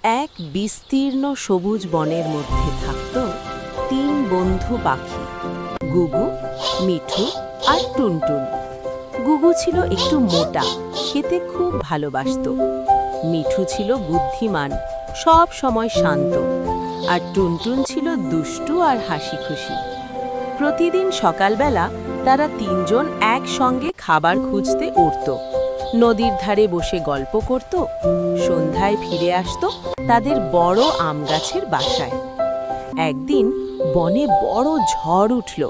এক বিস্তীর্ণ সবুজ বনের মধ্যে থাকত তিন বন্ধু পাখি, গুগু, মিঠু আর টুনটুন। গুগু ছিল একটু মোটা, খেতে খুব ভালোবাসত। মিঠু ছিল বুদ্ধিমান, সব সময় শান্ত। আর টুনটুন ছিল দুষ্টু আর হাসি খুশি। প্রতিদিন সকালবেলা তারা তিনজন একসঙ্গে খাবার খুঁজতে উঠত, নদীর ধারে বসে গল্প করত। সন্ধ্যায় ফিরে আসতো তাদের বড় আম গাছের বাসায়। একদিন বনে বড় ঝড় উঠল,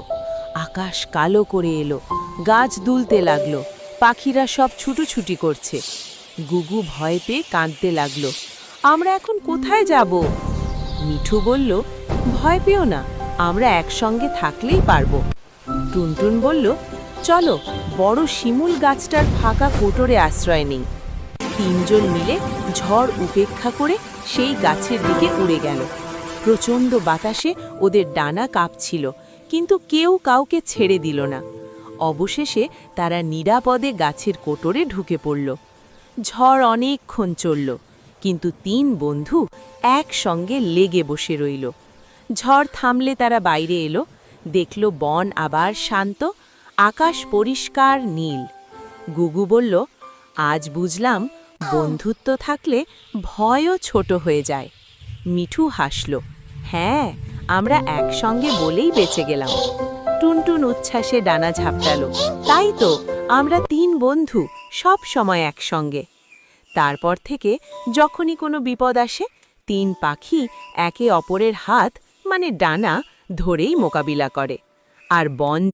আকাশ কালো করে এলো, গাছ দুলতে লাগলো, পাখিরা সব ছুটোছুটি করছে। গুগু ভয় পেয়ে কাঁদতে লাগলো, আমরা এখন কোথায় যাব? মিঠু বলল, ভয় পেও না, আমরা একসঙ্গে থাকলেই পারবো। টুনটুন বলল, চলো বড় শিমুল গাছটার ফাঁকা কোটরে আশ্রয় নেই। তিনজন মিলে ঝড় উপেক্ষা করে সেই গাছের দিকে উড়ে গেল। প্রচণ্ড বাতাসে ওদের ডানা কাঁপছিল, কিন্তু কেউ কাউকে ছেড়ে দিল না। অবশেষে তারা নিরাপদে গাছের কোটরে ঢুকে পড়ল। ঝড় অনেকক্ষণ চলল, কিন্তু তিন বন্ধু একসঙ্গে লেগে বসে রইল। ঝড় থামলে তারা বাইরে এলো, দেখল বন আবার শান্ত, আকাশ পরিষ্কার নীল। গুগু বলল, আজ বুঝলাম বন্ধুত্ব থাকলে ভয়ও ছোট হয়ে যায়। মিঠু হাসল, হ্যাঁ, আমরা একসঙ্গে বলেই বেঁচে গেলাম। টুনটুন উচ্ছ্বাসে ডানা ঝাপটালো, তাই তো, আমরা তিন বন্ধু সব সময় একসঙ্গে। তারপর থেকে যখনই কোনো বিপদ আসে, তিন পাখি একে অপরের হাত মানে ডানা ধরেই মোকাবিলা করে। আর বন